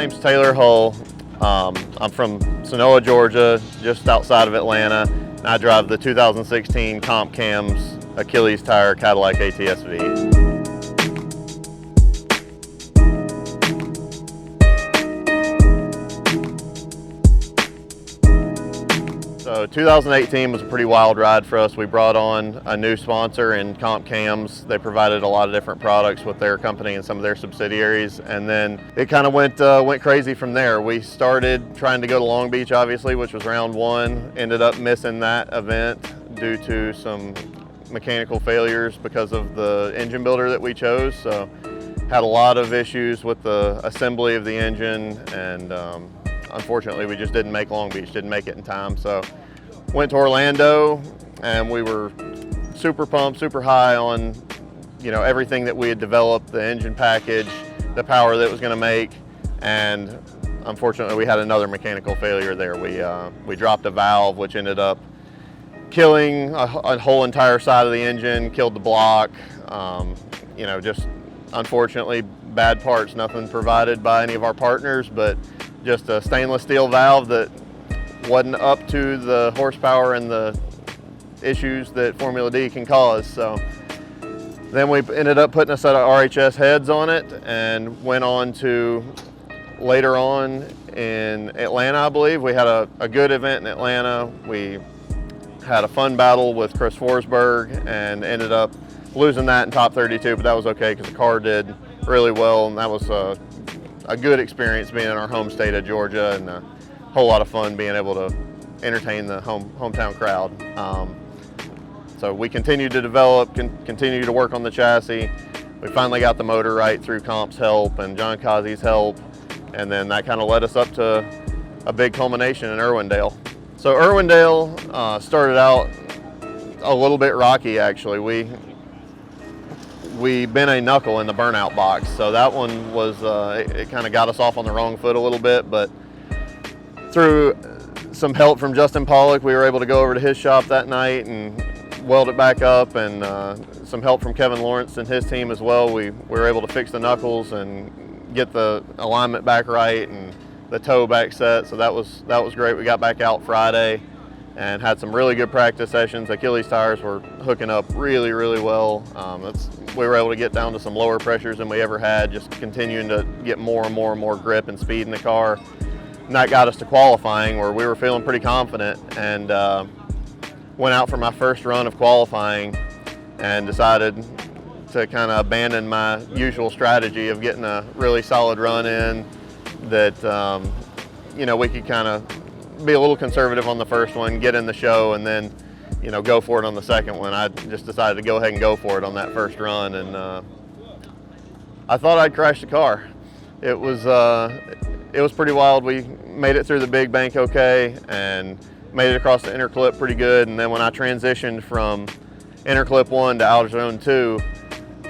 name's Taylor Hull. I'm from Sonoa, Georgia, just outside of Atlanta. And I drive the 2016 Comp Cams Achilles tire Cadillac ATS-V. So 2018 was a pretty wild ride for us. We brought on a new sponsor in Comp Cams. They provided a lot of different products with their company and some of their subsidiaries, and then it kind of went crazy from there. We started trying to go to Long Beach, obviously, which was round one. Ended up missing that event due to some mechanical failures because of the engine builder that we chose. So had a lot of issues with the assembly of the engine, and unfortunately we just didn't make Long Beach, didn't make it in time. So went to Orlando, and we were super pumped, super high on everything that we had developed, the engine package, the power that it was going to make, and unfortunately we had another mechanical failure there. We dropped a valve, which ended up killing a whole entire side of the engine, killed the block. Just unfortunately bad parts, nothing provided by any of our partners, but just a stainless steel valve that wasn't up to the horsepower and the issues that Formula D can cause. So then we ended up putting a set of RHS heads on it and went on to later on in Atlanta, I believe. We had a good event in Atlanta. We had a fun battle with Chris Forsberg and ended up losing that in top 32, but that was okay because the car did really well, and that was a good experience being in our home state of Georgia, and a whole lot of fun being able to entertain the hometown crowd. So we continued to develop, continue to work on the chassis. We finally got the motor right through Comp's help and John Kazi's help, and then that kind of led us up to a big culmination in Irwindale. So Irwindale started out a little bit rocky, actually. We bent a knuckle in the burnout box, so that one was, it kind of got us off on the wrong foot a little bit, but through some help from Justin Pollock, we were able to go over to his shop that night and weld it back up, and some help from Kevin Lawrence and his team as well. We were able to fix the knuckles and get the alignment back right and the toe back set, so that was great. We got back out Friday and had some really good practice sessions. Achilles tires were hooking up really, really well. We were able to get down to some lower pressures than we ever had, just continuing to get more and more and more grip and speed in the car. And that got us to qualifying, where we were feeling pretty confident, and went out for my first run of qualifying and decided to kind of abandon my usual strategy of getting a really solid run in that we could kind of be a little conservative on the first one, get in the show, and then go for it on the second one. I just decided to go ahead and go for it on that first run, and I thought I'd crash the car. It was pretty wild. We made it through the big bank okay and made it across the inner clip pretty good, and then when I transitioned from inner clip 1 to outer zone 2,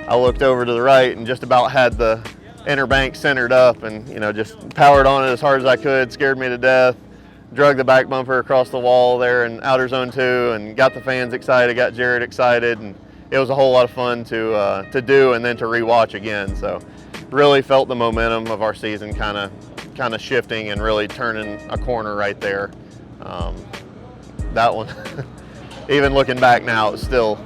I looked over to the right and just about had the inner bank centered up, and just powered on it as hard as I could. Scared me to death. Drug the back bumper across the wall there in outer zone 2 and got the fans excited, got Jared excited, and it was a whole lot of fun to do and then to rewatch again. So really felt the momentum of our season kind of shifting and really turning a corner right there. That one, even looking back now, it's still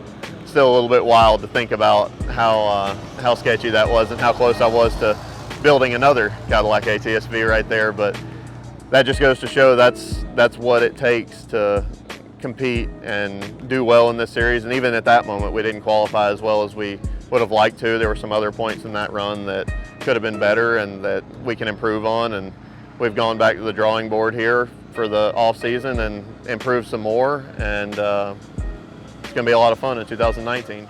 a little bit wild to think about how sketchy that was and how close I was to building another Cadillac ATS-V right there. But that just goes to show that's what it takes to compete and do well in this series. And even at that moment, we didn't qualify as well as we would have liked to. There were some other points in that run that could have been better and that we can improve on. And we've gone back to the drawing board here for the off season and improved some more. And it's going to be a lot of fun in 2019.